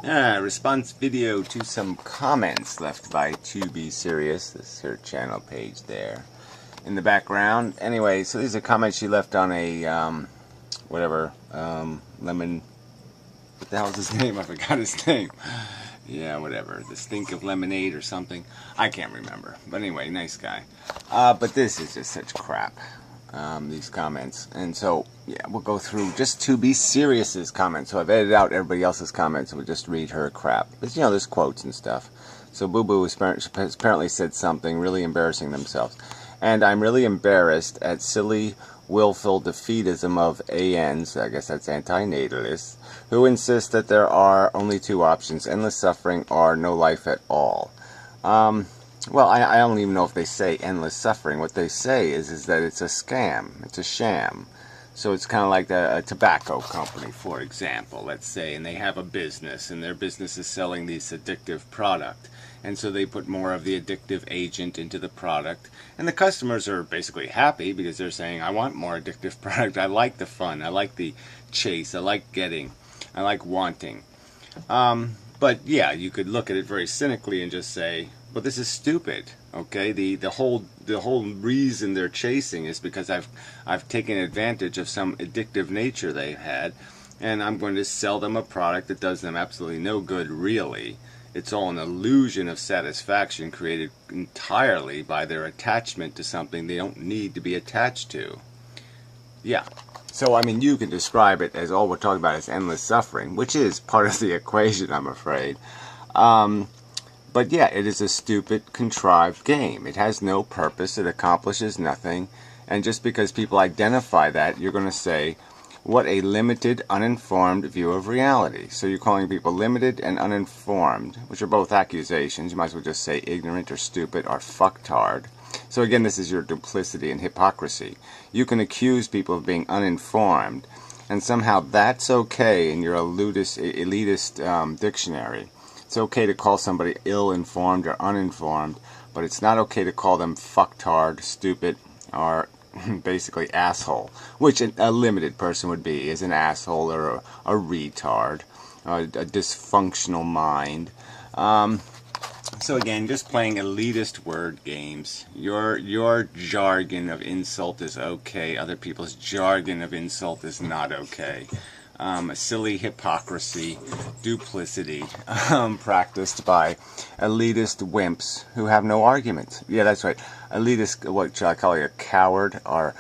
Response video to some comments left by To Be Serious. This is her channel page there in the background. Anyway, so these are comments she left on a, lemon, what the hell is his name? I forgot his name. Yeah, whatever. The Stink of Lemonade or something. I can't remember. But anyway, nice guy. But this is just such crap. These comments. And so, yeah, we'll go through just To Be Serious's comments. So I've edited out everybody else's comments and we'll just read her crap. But, you know, there's quotes and stuff. So Boo Boo has apparently said something really embarrassing themselves. And I'm really embarrassed at silly, willful defeatism of ANs, I guess that's anti-natalists, who insist that there are only two options, endless suffering or no life at all. Well, I don't even know if they say endless suffering. What they say is that it's a scam. It's a sham. So it's kind of like a tobacco company, for example, let's say, and they have a business, and their business is selling this addictive product. And so they put more of the addictive agent into the product. And the customers are basically happy because they're saying, I want more addictive product. I like the fun. I like the chase. I like getting. I like wanting. But yeah, you could look at it very cynically and just say, well, this is stupid. Okay, the whole reason they're chasing is because I've taken advantage of some addictive nature they've had, and I'm going to sell them a product that does them absolutely no good, really. It's all an illusion of satisfaction created entirely by their attachment to something they don't need to be attached to. Yeah. So, I mean, you can describe it as all we're talking about is endless suffering, which is part of the equation, I'm afraid. But yeah, it is a stupid, contrived game. It has no purpose. It accomplishes nothing. And just because people identify that, you're going to say, what a limited, uninformed view of reality. So you're calling people limited and uninformed, which are both accusations. You might as well just say ignorant or stupid or fucktard. So again, this is your duplicity and hypocrisy. You can accuse people of being uninformed, and somehow that's okay in your elitist dictionary. It's okay to call somebody ill-informed or uninformed, but it's not okay to call them fucktard, stupid, or basically asshole, which a limited person would be, is an asshole or a retard, a dysfunctional mind. So again, just playing elitist word games. Your jargon of insult is okay. Other people's jargon of insult is not okay. Silly hypocrisy, duplicity, practiced by elitist wimps who have no argument. Yeah, that's right. Elitist, what shall I call you, a coward or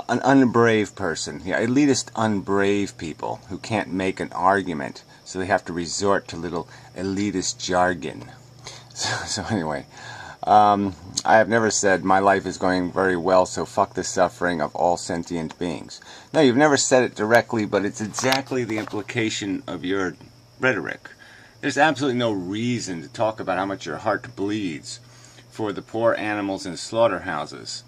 an unbrave person. Yeah, elitist unbrave people who can't make an argument, so they have to resort to little elitist jargon. So anyway, I have never said my life is going very well, so fuck the suffering of all sentient beings. No, you've never said it directly, but it's exactly the implication of your rhetoric. There's absolutely no reason to talk about how much your heart bleeds for the poor animals in slaughterhouses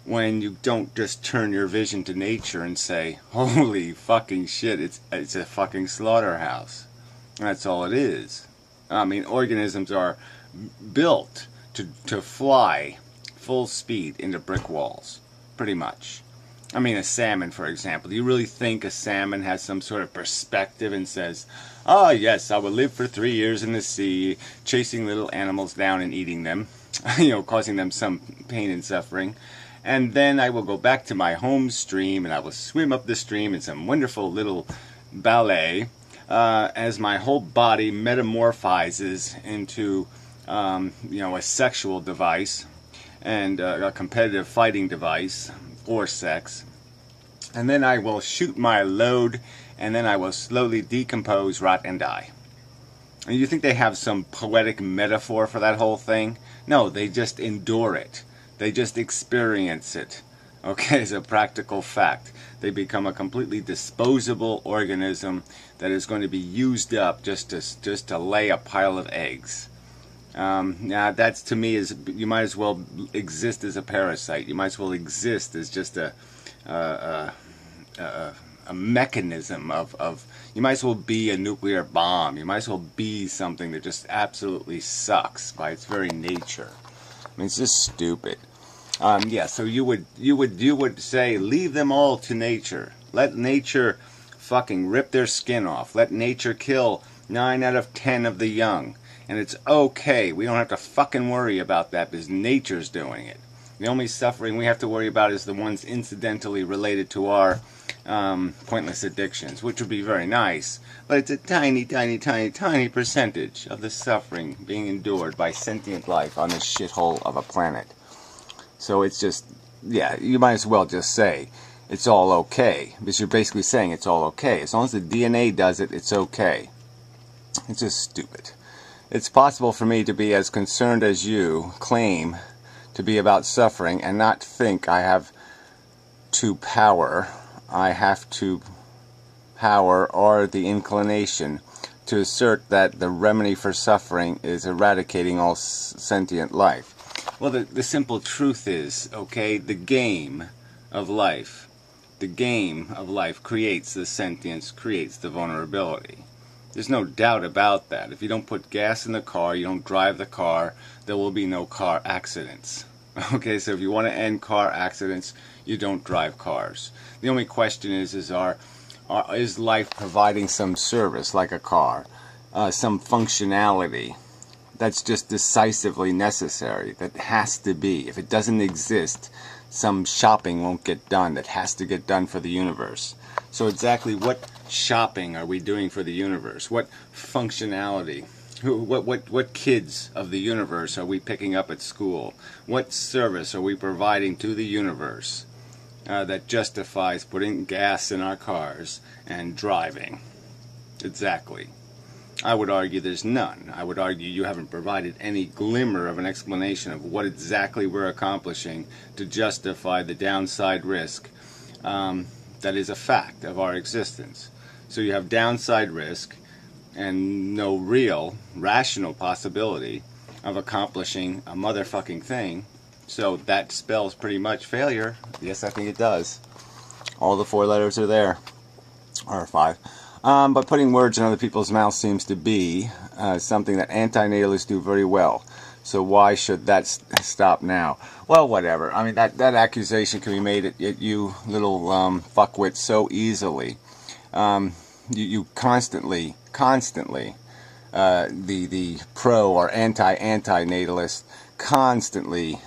when you don't just turn your vision to nature and say, holy fucking shit, it's a fucking slaughterhouse. That's all it is. I mean, organisms are built to fly full speed into brick walls, pretty much. I mean, a salmon, for example. Do you really think a salmon has some sort of perspective and says, oh yes, I will live for 3 years in the sea, chasing little animals down and eating them, you know, causing them some pain and suffering, and then I will go back to my home stream and I will swim up the stream in some wonderful little ballet as my whole body metamorphizes into you know, a sexual device and a competitive fighting device or sex, and then I will shoot my load, and then I will slowly decompose, rot, and die. And you think they have some poetic metaphor for that whole thing? No, they just endure it. They just experience it. Okay, as a practical fact. They become a completely disposable organism that is going to be used up just to lay a pile of eggs. Now that's, to me, is, you might as well exist as a parasite. You might as well exist as just a mechanism of you might as well be a nuclear bomb. You might as well be something that just absolutely sucks by its very nature. I mean, it's just stupid. Yeah, so you would say, leave them all to nature. Let nature fucking rip their skin off. Let nature kill 9 out of 10 of the young. And it's okay. We don't have to fucking worry about that because nature's doing it. The only suffering we have to worry about is the ones incidentally related to our pointless addictions, which would be very nice, but it's a tiny, tiny, tiny, tiny percentage of the suffering being endured by sentient life on this shithole of a planet. So it's just, yeah, you might as well just say it's all okay, because you're basically saying it's all okay. As long as the DNA does it, it's okay. It's just stupid. It's possible for me to be as concerned as you claim to be about suffering and not think I have to power or the inclination to assert that the remedy for suffering is eradicating all sentient life. Well, the simple truth is, okay, the game of life creates the sentience, creates the vulnerability. There's no doubt about that. If you don't put gas in the car, you don't drive the car, there will be no car accidents. Okay, so if you want to end car accidents, you don't drive cars. The only question is life providing some service, like a car, some functionality that's just decisively necessary, that has to be. If it doesn't exist, some shopping won't get done that has to get done for the universe. So exactly what shopping are we doing for the universe? What functionality? What kids of the universe are we picking up at school? What service are we providing to the universe that justifies putting gas in our cars and driving? Exactly. I would argue there's none. I would argue you haven't provided any glimmer of an explanation of what exactly we're accomplishing to justify the downside risk that is a fact of our existence. So you have downside risk and no real, rational possibility of accomplishing a motherfucking thing. So that spells pretty much failure. Yes, I think it does. All the 4 letters are there. Or 5. But putting words in other people's mouths seems to be something that anti-natalists do very well. So why should that stop now? Well, whatever. I mean, that accusation can be made at you little fuckwits so easily. You constantly, the pro or anti-natalist constantly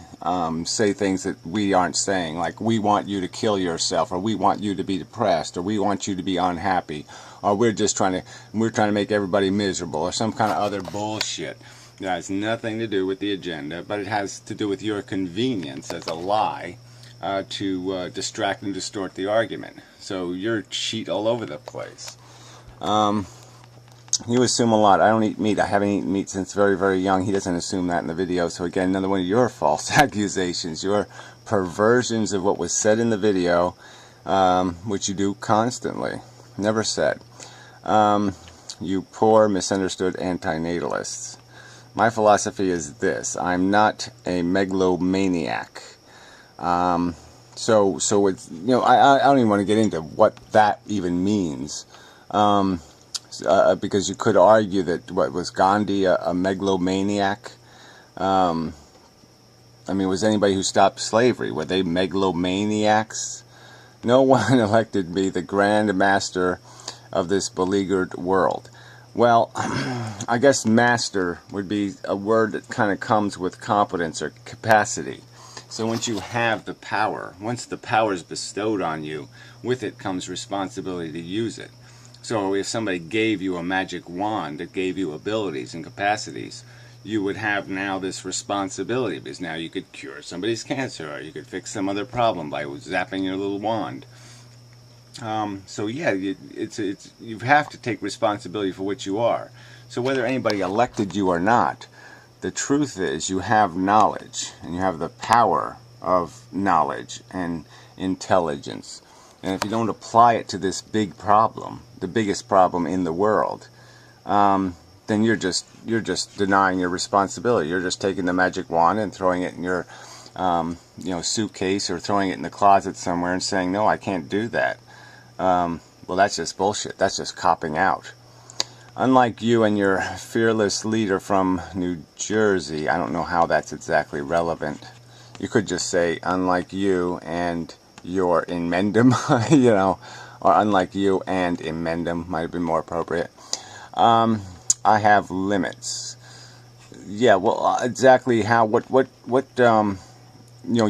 say things that we aren't saying, like we want you to kill yourself, or we want you to be depressed, or we want you to be unhappy, or we're trying to make everybody miserable, or some kind of other bullshit. That has nothing to do with the agenda, but it has to do with your convenience as a lie to distract and distort the argument. So you're cheat all over the place. You assume a lot. I don't eat meat. I haven't eaten meat since very, very young. He doesn't assume that in the video. So again, another one of your false accusations, your perversions of what was said in the video, which you do constantly. Never said. You poor, misunderstood anti-natalists. My philosophy is this: I'm not a megalomaniac. So it's, you know, I don't even want to get into what that even means. Because you could argue that, what was Gandhi a megalomaniac? I mean, was anybody who stopped slavery, were they megalomaniacs? No one elected me the grand master of this beleaguered world. Well, I guess master would be a word that kind of comes with competence or capacity. So once you have the power, once the power is bestowed on you, with it comes responsibility to use it. So if somebody gave you a magic wand that gave you abilities and capacities, you would have now this responsibility, because now you could cure somebody's cancer, or you could fix some other problem by zapping your little wand. So yeah, you have to take responsibility for what you are. So whether anybody elected you or not, the truth is you have knowledge, and you have the power of knowledge and intelligence. And if you don't apply it to this big problem, the biggest problem in the world, then you're just denying your responsibility. You're just taking the magic wand and throwing it in your suitcase, or throwing it in the closet somewhere and saying, no, I can't do that. Well, that's just bullshit. That's just copping out. Unlike you and your fearless leader from New Jersey, I don't know how that's exactly relevant. You could just say, unlike you and your Inmendum, or unlike you and Inmendum might have been more appropriate. I have limits. Yeah, well, exactly how, you know,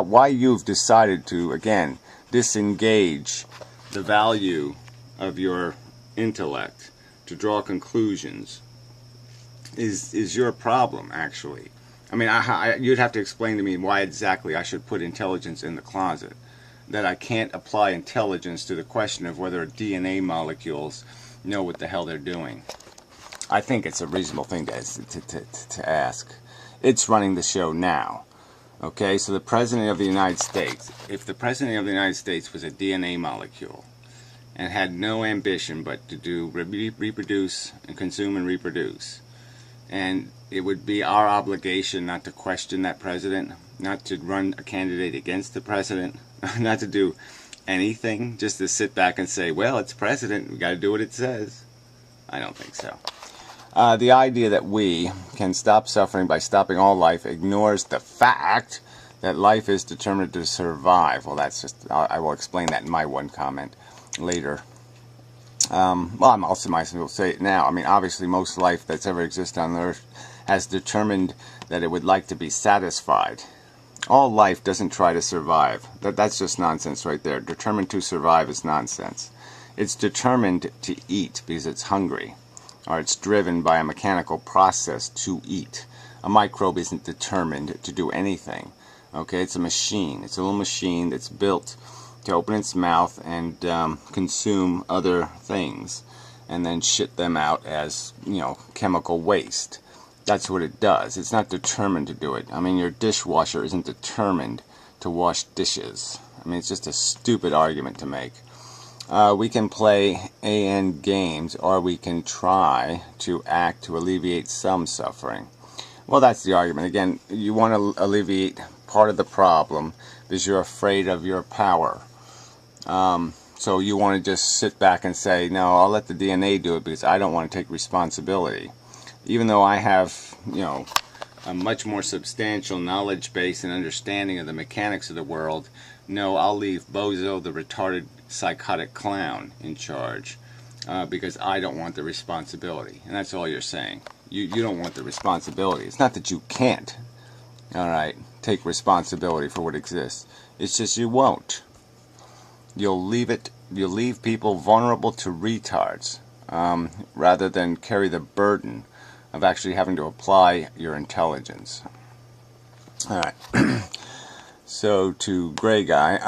why you've decided to, again, disengage the value of your intellect to draw conclusions is your problem, actually. I mean, you'd have to explain to me why exactly I should put intelligence in the closet. That I can't apply intelligence to the question of whether DNA molecules know what the hell they're doing. I think it's a reasonable thing to ask. It's running the show now. Okay, so the President of the United States, if the President of the United States was a DNA molecule and had no ambition but to do reproduce and consume and reproduce, and it would be our obligation not to question that president, not to run a candidate against the president, not to do anything, just to sit back and say, well, it's president, we got to do what it says. I don't think so. The idea that we can stop suffering by stopping all life ignores the fact that life is determined to survive. Well, that's just, I will explain that in my one comment later. Well, I'm also might as well say it now. I mean, obviously most life that's ever existed on Earth has determined that it would like to be satisfied. All life doesn't try to survive. That's just nonsense right there. Determined to survive is nonsense. It's determined to eat because it's hungry, or it's driven by a mechanical process to eat. A microbe isn't determined to do anything. Okay, it's a machine. It's a little machine that's built to open its mouth and consume other things and then shit them out as, you know, chemical waste. That's what it does. It's not determined to do it. I mean, your dishwasher isn't determined to wash dishes. I mean, it's just a stupid argument to make. We can play AN games, or we can try to act to alleviate some suffering. Well, that's the argument. Again, you want to alleviate part of the problem because you're afraid of your power. So you want to just sit back and say, no, I'll let the DNA do it because I don't want to take responsibility. Even though I have, you know, a much more substantial knowledge base and understanding of the mechanics of the world, no, I'll leave Bozo, the retarded psychotic clown, in charge because I don't want the responsibility. And that's all you're saying. You don't want the responsibility. It's not that you can't, alright, take responsibility for what exists. It's just you won't. You'll leave people vulnerable to retards rather than carry the burden of actually having to apply your intelligence. Alright. So to Gray Guy,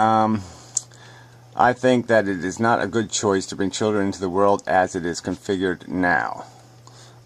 I think that it is not a good choice to bring children into the world as it is configured now.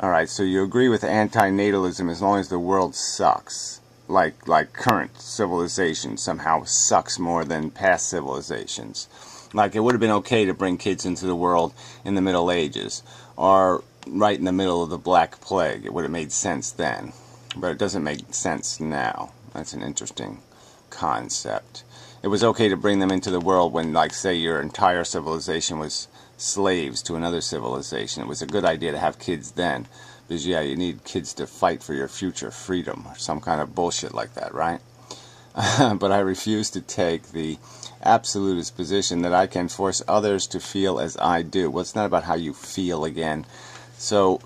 Alright, so you agree with antinatalism as long as the world sucks. Like current civilization somehow sucks more than past civilizations. Like it would have been okay to bring kids into the world in the Middle Ages, or right in the middle of the Black Plague. It would have made sense then, but it doesn't make sense now. That's an interesting concept. It was okay to bring them into the world when, like, say, your entire civilization was slaves to another civilization. It was a good idea to have kids then, because, yeah, you need kids to fight for your future freedom, or some kind of bullshit like that, right? But I refuse to take the absolutist position that I can force others to feel as I do. Well, it's not about how you feel, again. So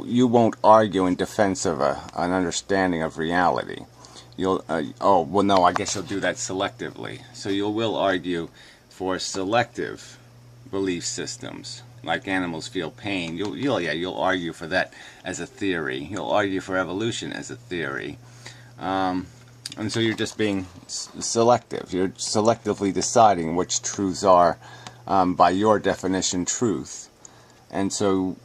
you won't argue in defense of an understanding of reality. You'll oh well, no, I guess you'll do that selectively. So you will argue for selective belief systems, like animals feel pain. You'll argue for that as a theory. You'll argue for evolution as a theory. And so you're just being selective. You're selectively deciding which truths are, by your definition, truth. And so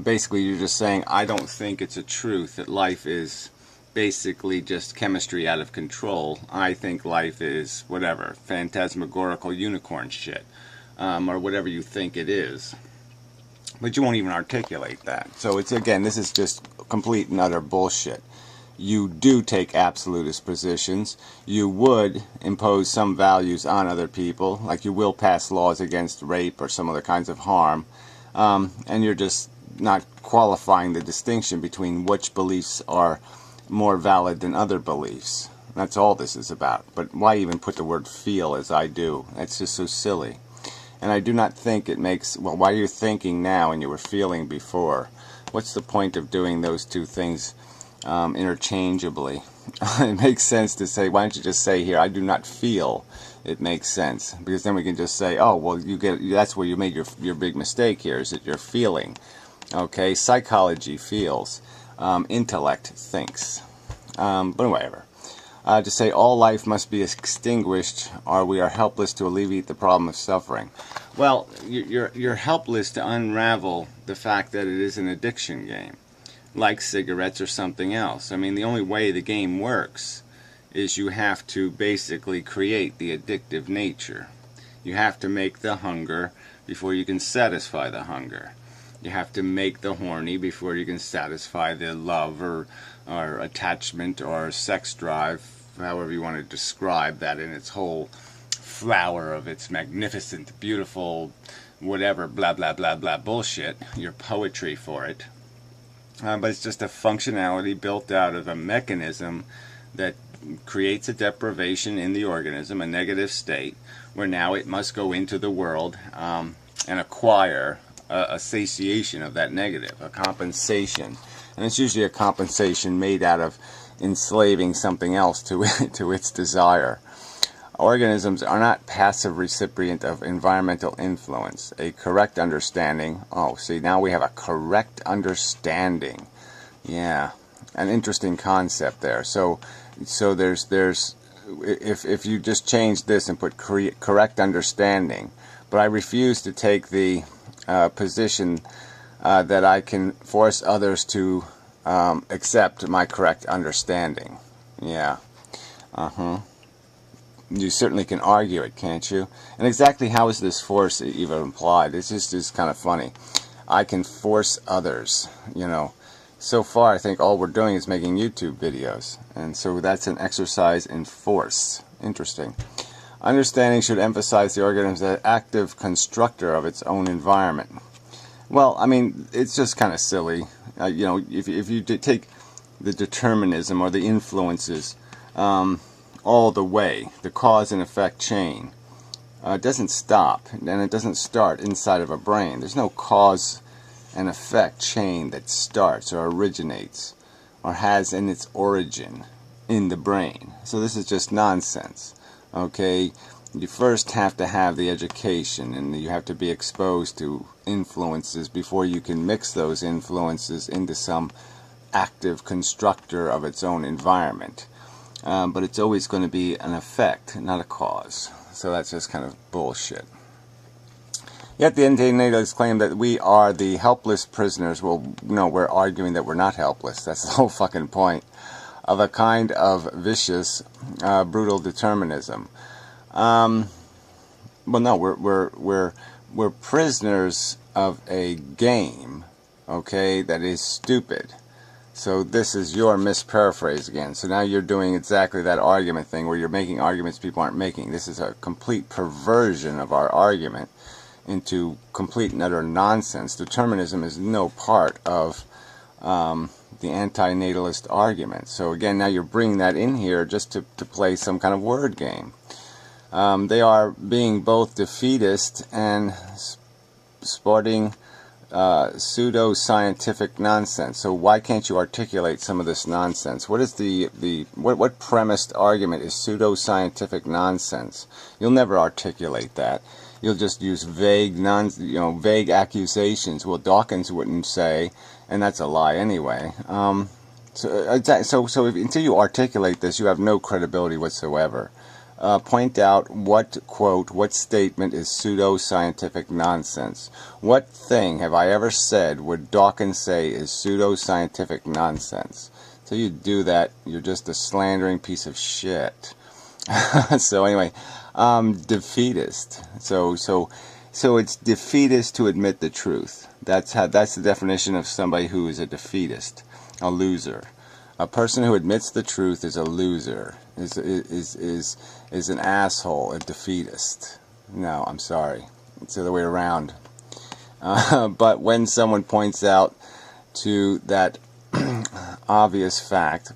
basically you're just saying, I don't think it's a truth that life is basically just chemistry out of control. I think life is whatever, phantasmagorical unicorn shit, or whatever you think it is. But you won't even articulate that. So it's, again, this is just complete and utter bullshit. You do take absolutist positions. You would impose some values on other people, like you will pass laws against rape or some other kinds of harm, and you're just not qualifying the distinction between which beliefs are more valid than other beliefs. That's all this is about. But why even put the word feel as I do? That's just so silly. And I do not think it makes, well, why you're thinking now and you were feeling before. What's the point of doing those two things interchangeably? It makes sense to say, why don't you just say here, I do not feel. It makes sense, because then we can just say, oh, well, that's where you made your big mistake here, is that you're feeling. Okay, psychology feels, intellect thinks. But whatever. To say all life must be extinguished, or we are helpless to alleviate the problem of suffering. Well, you're helpless to unravel the fact that it is an addiction game, like cigarettes or something else. I mean, the only way the game works is you have to basically create the addictive nature. You have to make the hunger before you can satisfy the hunger. You have to make the horny before you can satisfy the love or attachment or sex drive, however you want to describe that in its whole flower of its magnificent, beautiful, whatever, blah, blah, blah, blah bullshit, your poetry for it. But it's just a functionality built out of a mechanism that creates a deprivation in the organism, a negative state, where now it must go into the world and acquire a satiation of that negative, a compensation. And it's usually a compensation made out of enslaving something else to its desire. Organisms are not passive recipient of environmental influence. A correct understanding, oh, see, now we have a correct understanding. Yeah, an interesting concept there. So there's if you just change this and put correct understanding, but I refuse to take the position that I can force others to accept my correct understanding. Yeah. You certainly can argue it, can't you? And exactly how is this force even implied? It's just kind of funny. I can force others, you know. So far, I think all we're doing is making YouTube videos. And so that's an exercise in force. Interesting. Understanding should emphasize the organism as an active constructor of its own environment. Well, I mean, it's just kind of silly. You know, if you take the determinism or the influences all the way, the cause and effect chain, it doesn't stop, and it doesn't start inside of a brain. There's no cause and effect chain that starts or originates or has in its origin in the brain. So this is just nonsense. Okay, you first have to have the education, and you have to be exposed to influences before you can mix those influences into some active constructor of its own environment. But it's always going to be an effect, not a cause. So that's just kind of bullshit. Yet the antinatalists claim that we are the helpless prisoners. Well, no, we're arguing that we're not helpless. That's the whole fucking point of a kind of vicious, brutal determinism. Well, no, we're prisoners of a game, okay, that is stupid. So this is your misparaphrase again. So now you're doing exactly that argument thing where you're making arguments people aren't making. This is a complete perversion of our argument into complete and utter nonsense. Determinism is no part of the anti-natalist argument. So again, now you're bringing that in here just to play some kind of word game. They are being both defeatist and sporting pseudo-scientific nonsense. So why can't you articulate some of this nonsense? What is what premised argument is pseudo-scientific nonsense? You'll never articulate that. You'll just use vague vague accusations. Well, Dawkins wouldn't say, and that's a lie anyway. So until you articulate this, you have no credibility whatsoever. Point out what quote, what statement is pseudo-scientific nonsense. What thing have I ever said would Dawkins say is pseudo-scientific nonsense? So you do that, you're just a slandering piece of shit. So anyway, defeatist. So it's defeatist to admit the truth. That's the definition of somebody who is a defeatist, a loser. A person who admits the truth is a loser. Is an asshole, a defeatist. No, I'm sorry. It's the other way around. But when someone points out to that obvious fact,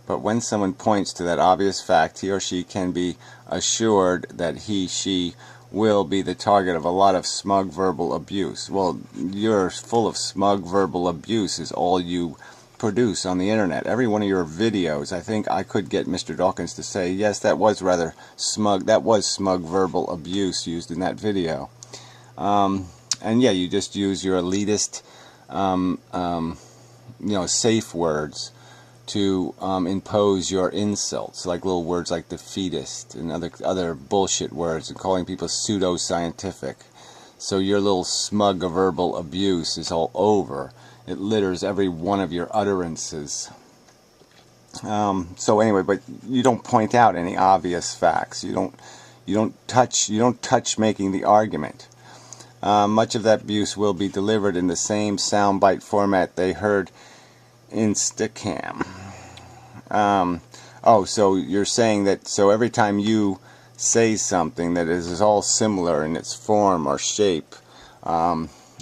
he or she can be assured that he, she will be the target of a lot of smug verbal abuse. Well, you're full of smug verbal abuse is all you produce on the internet. Every one of your videos, I think I could get Mr. Dawkins to say, yes, that was rather smug, that was smug verbal abuse used in that video. And yeah, you just use your elitist, safe words to impose your insults, like little words like defeatist and other bullshit words, and calling people pseudo-scientific. So your little smug verbal abuse is all over. It litters every one of your utterances. So anyway, but you don't point out any obvious facts. You don't touch making the argument. Much of that abuse will be delivered in the same soundbite format they heard in Stickam. So you're saying that, so every time you say something that is all similar in its form or shape,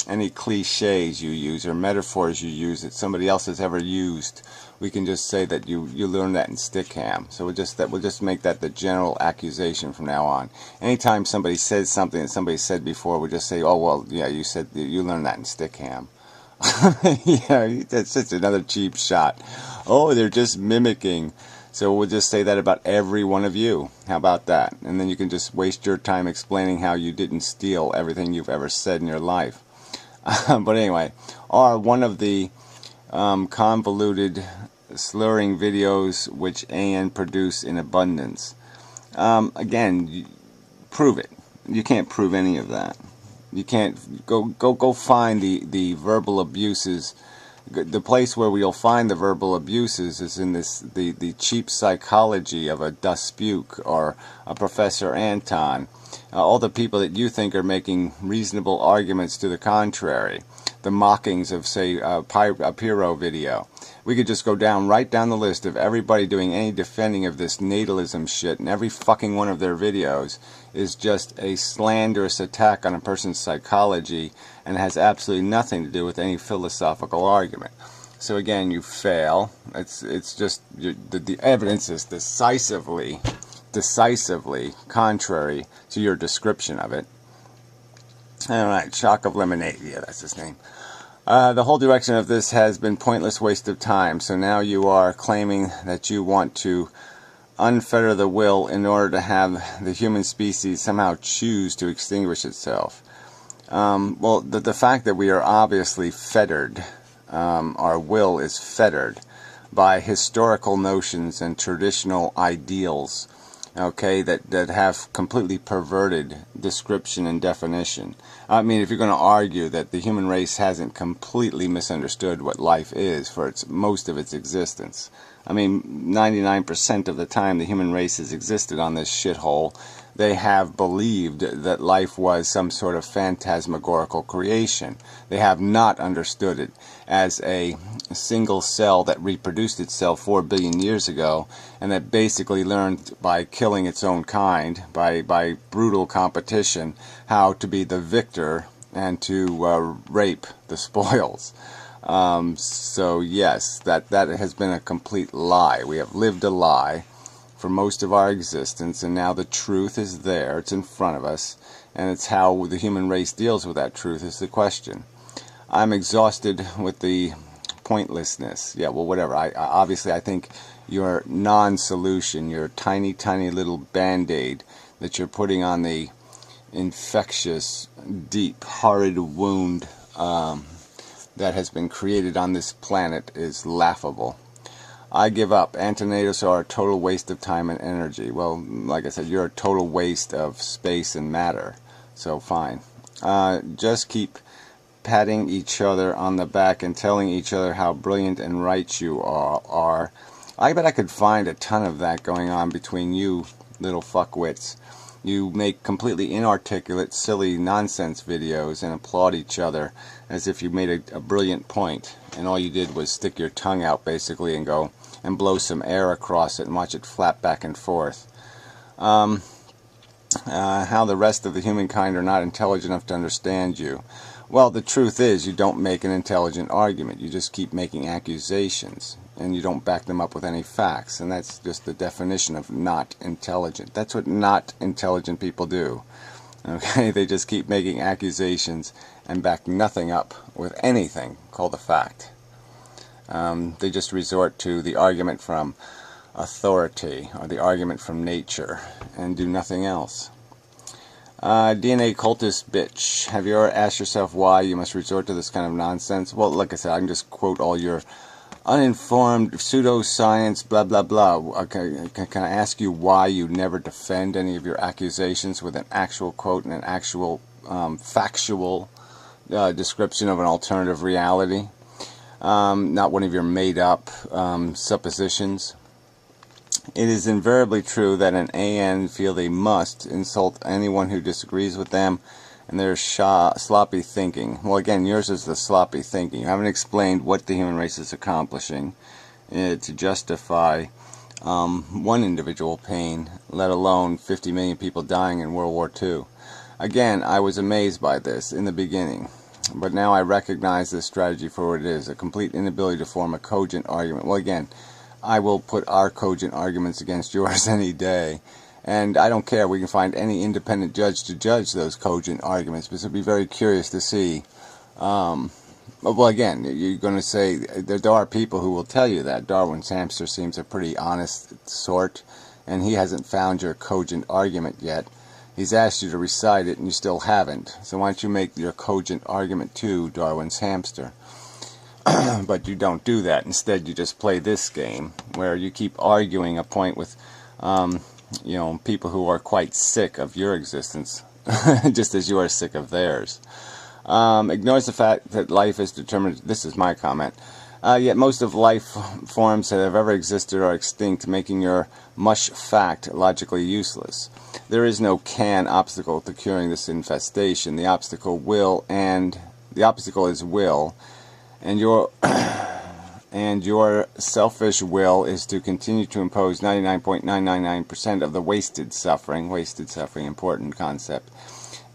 any cliches you use or metaphors you use that somebody else has ever used, we can just say that you learned that in Stickam. So we'll just make that the general accusation from now on. Anytime somebody says something that somebody said before, we'll just say, oh well, yeah, you learned that in Stickam. Yeah, that's just another cheap shot. Oh, they're just mimicking. So we'll just say that about every one of you. How about that? And then you can just waste your time explaining how you didn't steal everything you've ever said in your life. But anyway, or one of the convoluted slurring videos which AN produce in abundance. Again, prove it. You can't prove any of that. You can't go find the verbal abuses. The place where you'll find the verbal abuses is in the cheap psychology of a Dusbuke or a Professor Anton. All the people that you think are making reasonable arguments to the contrary. The mockings of, say, a Pyrrho video. We could just go right down the list of everybody doing any defending of this natalism shit, and every fucking one of their videos is just a slanderous attack on a person's psychology and has absolutely nothing to do with any philosophical argument. So again, you fail. It's just the evidence is decisively contrary to your description of it. Alright, Shock of Lemonade, yeah, that's his name. The whole direction of this has been pointless waste of time, so now you are claiming that you want to unfetter the will in order to have the human species somehow choose to extinguish itself. Well, the fact that we are obviously fettered, our will is fettered by historical notions and traditional ideals, okay, that have completely perverted description and definition. I mean, if you're going to argue that the human race hasn't completely misunderstood what life is for most of its existence. I mean, 99% of the time the human race has existed on this shithole, they have believed that life was some sort of phantasmagorical creation. They have not understood it as a single cell that reproduced itself 4 billion years ago, and that basically learned by killing its own kind, by brutal competition, how to be the victor and to rape the spoils. So yes, that has been a complete lie. We have lived a lie for most of our existence, and now the truth is there, it's in front of us, and it's how the human race deals with that truth is the question. I'm exhausted with the pointlessness. Yeah, well, whatever. Obviously I think your non-solution, your tiny little band-aid that you're putting on the infectious, deep, horrid wound that has been created on this planet is laughable. I give up. Antenados are a total waste of time and energy. Well, like I said, you're a total waste of space and matter. So fine. Just keep patting each other on the back and telling each other how brilliant and right you are. I bet I could find a ton of that going on between you little fuckwits. You make completely inarticulate, silly nonsense videos and applaud each other as if you made a brilliant point, and all you did was stick your tongue out basically and go and blow some air across it and watch it flap back and forth. How the rest of the humankind are not intelligent enough to understand you. Well, the truth is you don't make an intelligent argument. You just keep making accusations, and you don't back them up with any facts, and that's just the definition of not intelligent. That's what not intelligent people do. Okay, they just keep making accusations and back nothing up with anything called a fact. They just resort to the argument from authority or the argument from nature and do nothing else. DNA cultist bitch. Have you ever asked yourself why you must resort to this kind of nonsense? Well, like I said, I can just quote all your uninformed pseudoscience, blah, blah, blah. Okay, can I ask you why you never defend any of your accusations with an actual quote and an actual factual description of an alternative reality? Not one of your made-up suppositions. It is invariably true that an AN feel they must insult anyone who disagrees with them and their sloppy thinking. Well, again, yours is the sloppy thinking. You haven't explained what the human race is accomplishing to justify one individual pain, let alone 50 million people dying in World War II. Again, I was amazed by this in the beginning, but now I recognize this strategy for what it is, a complete inability to form a cogent argument. Well, again, I will put our cogent arguments against yours any day. And I don't care. We can find any independent judge to judge those cogent arguments. But it'll be very curious to see. Well, again, you're going to say there are people who will tell you that. Darwin's hamster seems a pretty honest sort. And he hasn't found your cogent argument yet. He's asked you to recite it and you still haven't. So why don't you make your cogent argument too, Darwin's hamster? But you don't do that. Instead, you just play this game where you keep arguing a point with, people who are quite sick of your existence, just as you are sick of theirs. Ignores the fact that life is determined. This is my comment. Yet most of life forms that have ever existed are extinct, making your mush fact logically useless. There is no can obstacle to curing this infestation. The obstacle is will. And your selfish will is to continue to impose 99.999% of the wasted suffering, important concept,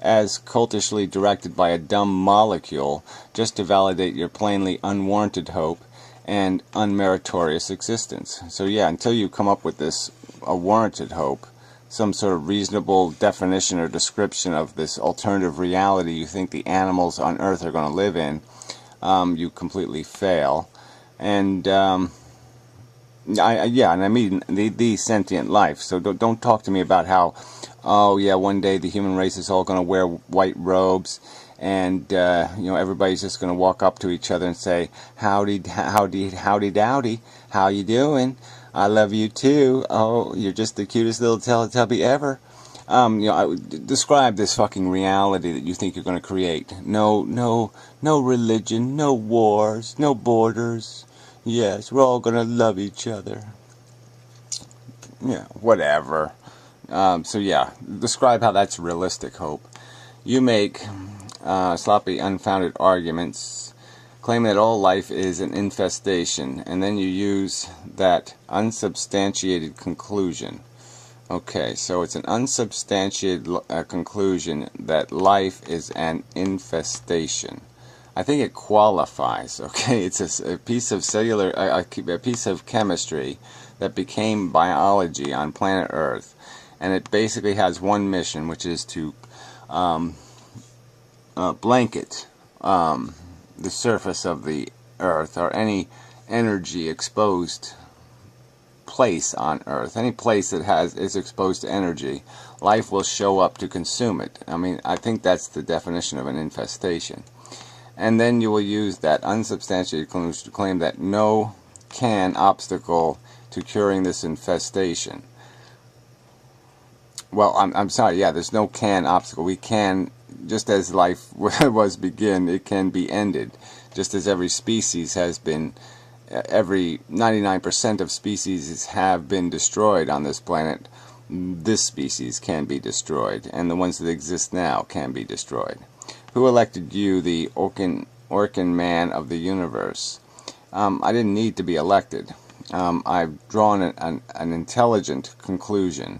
as cultishly directed by a dumb molecule, just to validate your plainly unwarranted hope and unmeritorious existence. So yeah, until you come up with this warranted hope, some sort of reasonable definition or description of this alternative reality you think the animals on Earth are going to live in, you completely fail. And I mean the sentient life. So don't talk to me about how, oh yeah, one day the human race is all going to wear white robes, and everybody's just going to walk up to each other and say, howdy, howdy, howdy, dowdy, how you doing? I love you too. Oh, you're just the cutest little Teletubby ever. Describe this fucking reality that you think you're going to create. No religion, no wars, no borders. Yes, we're all going to love each other. Yeah, whatever. So yeah, describe how that's realistic hope. You make sloppy, unfounded arguments, claiming that all life is an infestation, and then you use that unsubstantiated conclusion. Okay, so it's an unsubstantiated conclusion that life is an infestation. I think it qualifies. Okay, it's a piece of a piece of chemistry that became biology on planet Earth, and it basically has one mission, which is to blanket the surface of the Earth, or any energy exposed place on Earth. Any place that is exposed to energy, life will show up to consume it. I mean, I think that's the definition of an infestation. And then you will use that unsubstantiated conclusion to claim that no can obstacle to curing this infestation. Well, I'm sorry, yeah, there's no can obstacle. We can, just as life was begin, it can be ended. Just as every species has been, every 99% of species have been destroyed on this planet, this species can be destroyed, and the ones that exist now can be destroyed. Who elected you the Orkin man of the universe? I didn't need to be elected. I've drawn an intelligent conclusion,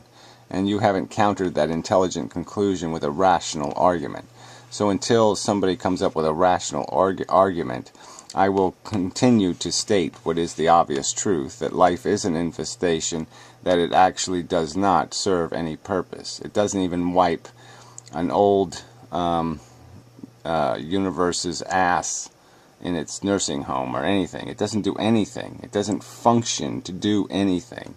and you haven't countered that intelligent conclusion with a rational argument. So until somebody comes up with a rational argument, I will continue to state what is the obvious truth, that life is an infestation, that it actually does not serve any purpose. It doesn't even wipe an old universe's ass in its nursing home or anything. It doesn't do anything. It doesn't function to do anything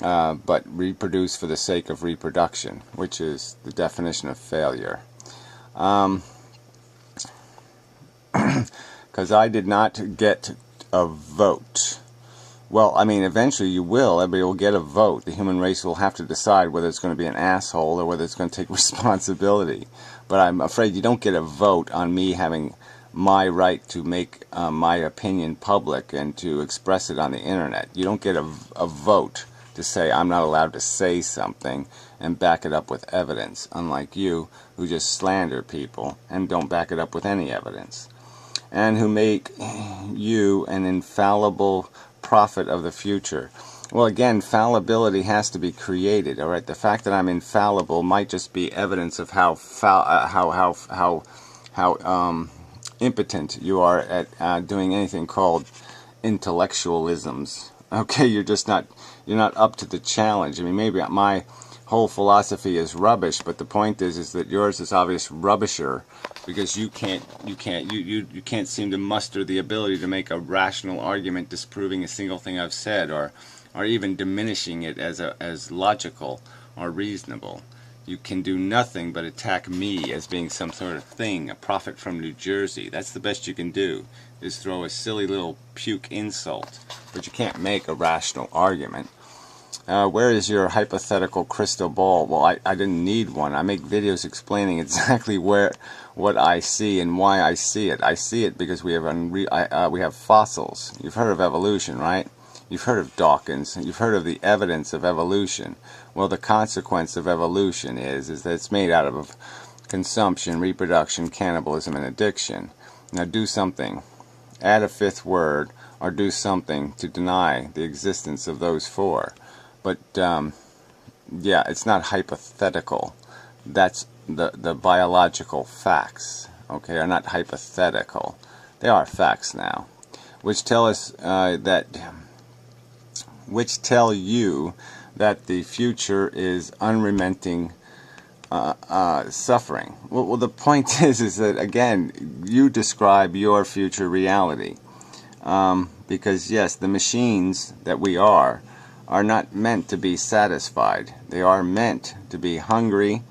but reproduce for the sake of reproduction, which is the definition of failure. Because I did not get a vote. Well, I mean, eventually you will. Everybody will get a vote. The human race will have to decide whether it's going to be an asshole or whether it's going to take responsibility. But I'm afraid you don't get a vote on me having my right to make my opinion public and to express it on the internet. You don't get a vote to say I'm not allowed to say something and back it up with evidence, unlike you who just slander people and don't back it up with any evidence, and who make you an infallible prophet of the future. Well, again, fallibility has to be created. All right, the fact that I'm infallible might just be evidence of how impotent you are at doing anything called intellectualisms. Okay, you're not up to the challenge. I mean, maybe my whole philosophy is rubbish, but the point is that yours is obvious rubbisher, because you can't seem to muster the ability to make a rational argument disproving a single thing I've said, or even diminishing it as logical or reasonable. You can do nothing but attack me as being some sort of thing, a prophet from New Jersey. That's the best you can do, is throw a silly little puke insult. But you can't make a rational argument. Where is your hypothetical crystal ball? Well, I didn't need one. I make videos explaining exactly what I see and why I see it. I see it because we have fossils. You've heard of evolution, right? You've heard of Dawkins. You've heard of the evidence of evolution. Well, the consequence of evolution is that it's made out of consumption, reproduction, cannibalism, and addiction. Now do something. Add a fifth word, or do something to deny the existence of those four. But, yeah, it's not hypothetical. That's the biological facts, okay, are not hypothetical. They are facts now, which tell us which tell you that the future is unrelenting suffering. Well, the point is that, again, you describe your future reality. Because, yes, the machines that we are not meant to be satisfied. They are meant to be hungry,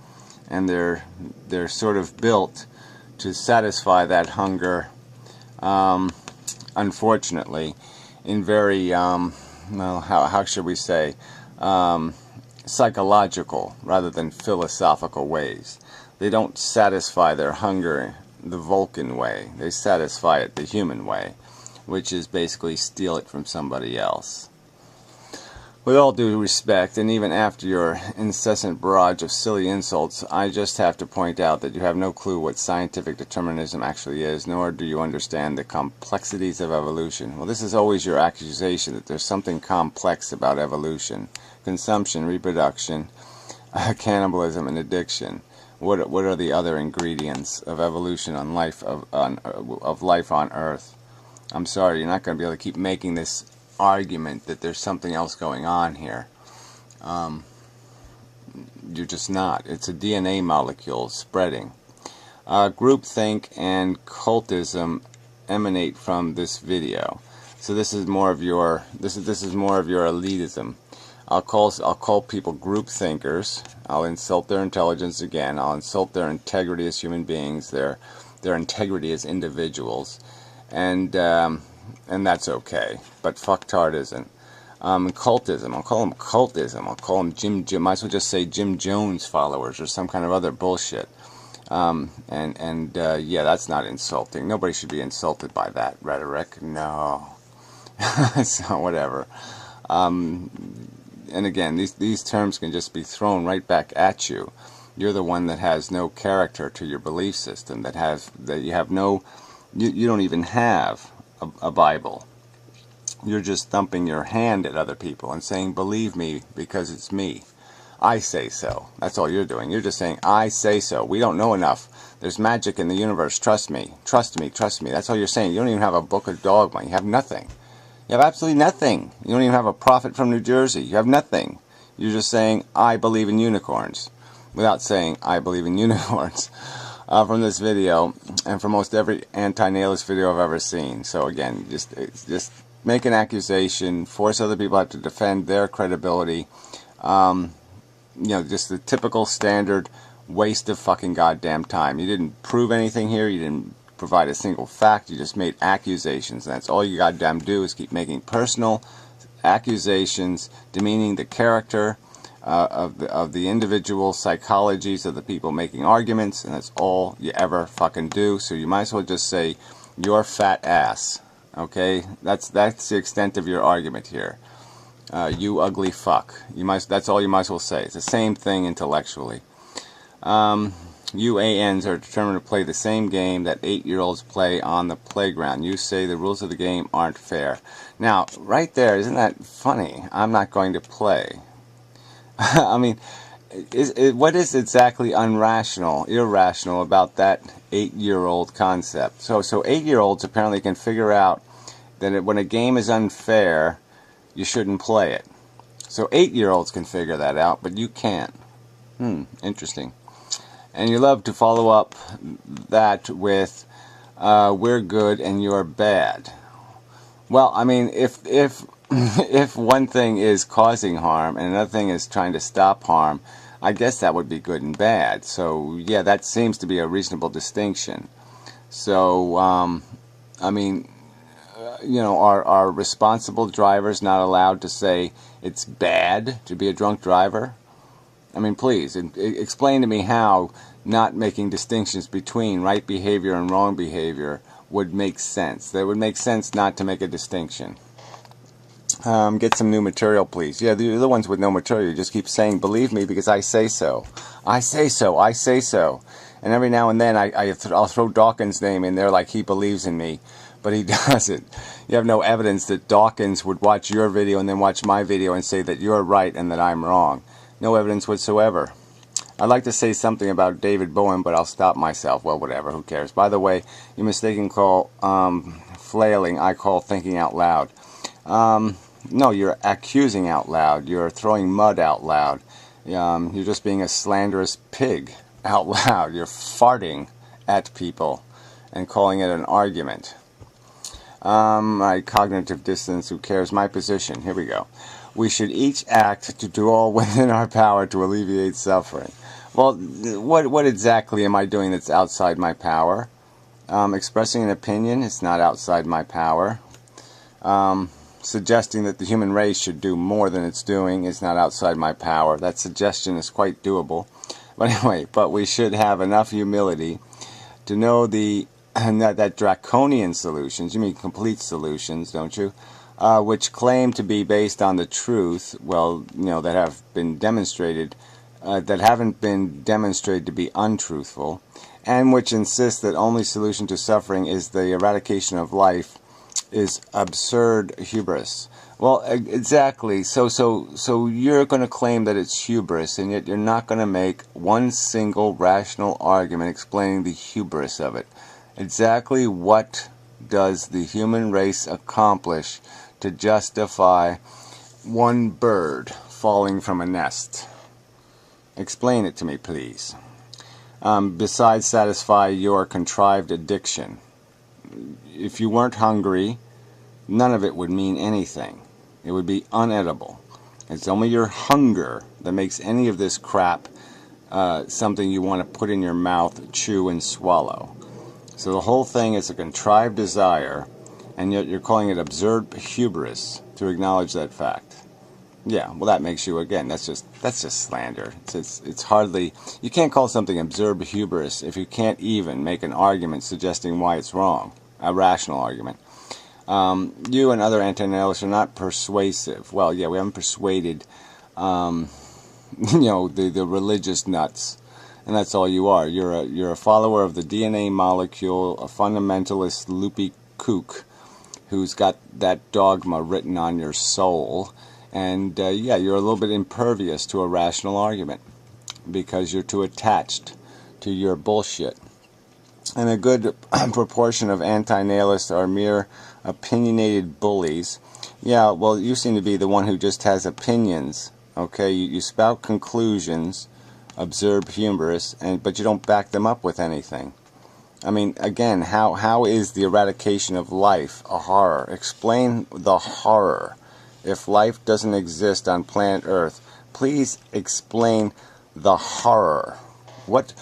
and they're sort of built to satisfy that hunger, unfortunately, in very, well, how should we say, psychological rather than philosophical ways. They don't satisfy their hunger the Vulcan way. They satisfy it the human way, which is basically steal it from somebody else. With all due respect, and even after your incessant barrage of silly insults, I just have to point out that you have no clue what scientific determinism actually is, nor do you understand the complexities of evolution. Well, this is always your accusation, that there's something complex about evolution. Consumption, reproduction, cannibalism, and addiction. What are the other ingredients of evolution of life on Earth? I'm sorry, you're not going to be able to keep making this argument that there's something else going on here. You're just not. It's a DNA molecule spreading. Groupthink and cultism emanate from this video. So this is more of your elitism. I'll call people group thinkers. I'll insult their intelligence again. I'll insult their integrity as human beings, their integrity as individuals, and that's okay. But fucktard isn't. Cultism. I'll call them cultism. I'll call them Jim. Might as well just say Jim Jones followers or some kind of other bullshit. Yeah, that's not insulting. Nobody should be insulted by that rhetoric. No. So whatever. And again, these terms can just be thrown right back at you. You're the one that has no character to your belief system. You don't even have a Bible. You're just thumping your hand at other people and saying, "Believe me, because it's me. I say so." That's all you're doing. You're just saying, "I say so. We don't know enough. There's magic in the universe. Trust me. Trust me. Trust me." That's all you're saying. You don't even have a book of dogma. You have nothing. You have absolutely nothing. You don't even have a prophet from New Jersey. You have nothing. You're just saying, "I believe in unicorns." without saying I believe in unicorns, from this video, and from most every anti-nihilist video I've ever seen. So again, just make an accusation, force other people out to defend their credibility. You know, just the typical standard waste of fucking goddamn time. You didn't prove anything here. You didn't provide a single fact. You just made accusations. And that's all you goddamn do, is keep making personal accusations, demeaning the character of the individual psychologies of the people making arguments, and that's all you ever fucking do. So you might as well just say, "Your fat ass." Okay, that's the extent of your argument here. You ugly fuck. That's all you might as well say. It's the same thing intellectually. UANs are determined to play the same game that 8-year-olds play on the playground. You say the rules of the game aren't fair. Now, right there, isn't that funny? I'm not going to play. I mean, what is exactly irrational about that 8-year-old concept? So 8-year-olds apparently can figure out that when a game is unfair, you shouldn't play it. So 8-year-olds can figure that out, but you can't. Interesting. And you love to follow up that with, we're good and you're bad. Well, I mean, if if one thing is causing harm and another thing is trying to stop harm, I guess that would be good and bad. So yeah, that seems to be a reasonable distinction. So, I mean, you know, are responsible drivers not allowed to say it's bad to be a drunk driver? I mean, please, explain to me how not making distinctions between right behavior and wrong behavior would make sense. That would make sense not to make a distinction. Get some new material, please. Yeah, the other ones with no material, you just keep saying, believe me because I say so. I say so. I say so. And every now and then I'll throw Dawkins' name in there like he believes in me. But he doesn't. You have no evidence that Dawkins would watch your video and then watch my video and say that you're right and that I'm wrong. No evidence whatsoever. I'd like to say something about David Bowen, but I'll stop myself. Well, whatever, who cares? By the way, you mistaken call flailing, I call thinking out loud. No, you're accusing out loud. You're throwing mud out loud. You're just being a slanderous pig out loud. You're farting at people and calling it an argument. My cognitive dissonance, who cares? My position, here we go. We should each act to do all within our power to alleviate suffering. Well, what exactly am I doing that's outside my power? Expressing an opinion is not outside my power. Suggesting that the human race should do more than it's doing is not outside my power. That suggestion is quite doable. But anyway, we should have enough humility to know that draconian solutions, you mean complete solutions, don't you? Which claim to be based on the truth, well, you know, that have been demonstrated, that haven't been demonstrated to be untruthful, and which insist that only solution to suffering is the eradication of life, is absurd hubris. Well, exactly. So you're going to claim that it's hubris, and yet you're not going to make one single rational argument explaining the hubris of it. Exactly what does the human race accomplish to justify one bird falling from a nest? Explain it to me, please. Besides satisfy your contrived addiction. If you weren't hungry, none of it would mean anything. It would be unedible. It's only your hunger that makes any of this crap something you want to put in your mouth, chew, and swallow. So the whole thing is a contrived desire, and yet you're calling it absurd hubris to acknowledge that fact. Yeah, well, that makes you, again, that's just slander. It's hardly, you can't call something absurd hubris if you can't even make an argument suggesting why it's wrong, a rational argument. You and other anti-nihilists are not persuasive. Well, yeah, we haven't persuaded, you know, the religious nuts, and that's all you are. You're a follower of the DNA molecule, a fundamentalist loopy kook who's got that dogma written on your soul. And, yeah, you're a little bit impervious to a rational argument because you're too attached to your bullshit. And a good proportion of anti-nihilists are mere opinionated bullies. Yeah, well, you seem to be the one who just has opinions, okay? You spout conclusions absurd hubris, but you don't back them up with anything. I mean, again, how is the eradication of life a horror? Explain the horror. If life doesn't exist on planet Earth, please explain the horror. What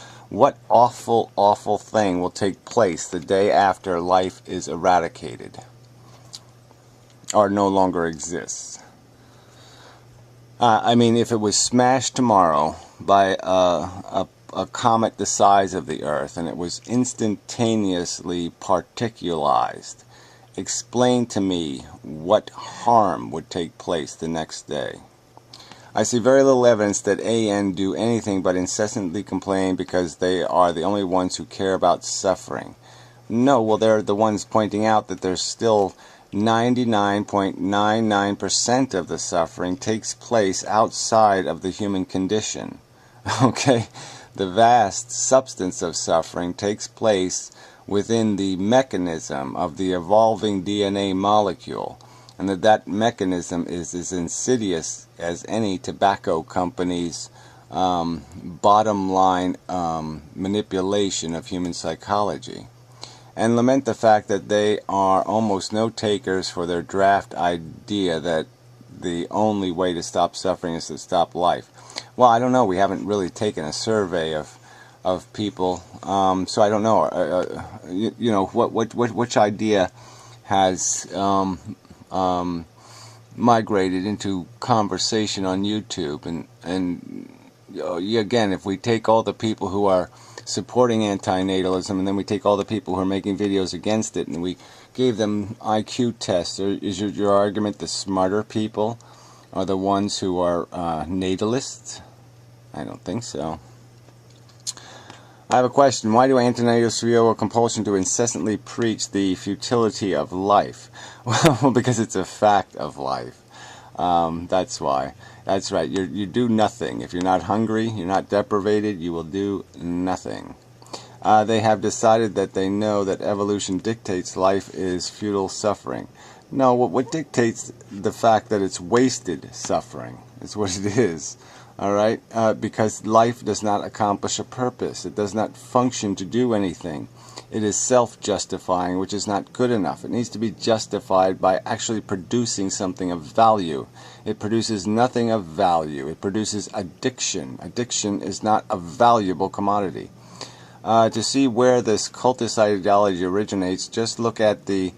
awful, awful thing will take place the day after life is eradicated or no longer exists? I mean, if it was smashed tomorrow by a comet the size of the Earth and it was instantaneously particularized, explain to me what harm would take place the next day. I see very little evidence that AN do anything but incessantly complain because they are the only ones who care about suffering. No, well, they're the ones pointing out that there's still 99.99% of the suffering takes place outside of the human condition. Okay? The vast substance of suffering takes place within the mechanism of the evolving DNA molecule, and that mechanism is as insidious as any tobacco company's bottom line manipulation of human psychology. And lament the fact that they are almost no takers for their draft idea that the only way to stop suffering is to stop life. Well, I don't know. We haven't really taken a survey of people, so I don't know. You know, which idea has migrated into conversation on YouTube? And again, if we take all the people who are supporting antinatalism, and then we take all the people who are making videos against it, and we gave them IQ tests, is your argument the smarter people are the ones who are natalists? I don't think so. I have a question. Why do antinatalists feel a compulsion to incessantly preach the futility of life? Well, because it's a fact of life. That's why. That's right. You do nothing. If you're not hungry, you're not deprivated, you will do nothing. They have decided that they know that evolution dictates life is futile suffering. No, what dictates the fact that it's wasted suffering is what it is. All right? Because life does not accomplish a purpose. It does not function to do anything. It is self-justifying, which is not good enough. It needs to be justified by actually producing something of value. It produces nothing of value. It produces addiction. Addiction is not a valuable commodity. To see where this cultist ideology originates, just look at the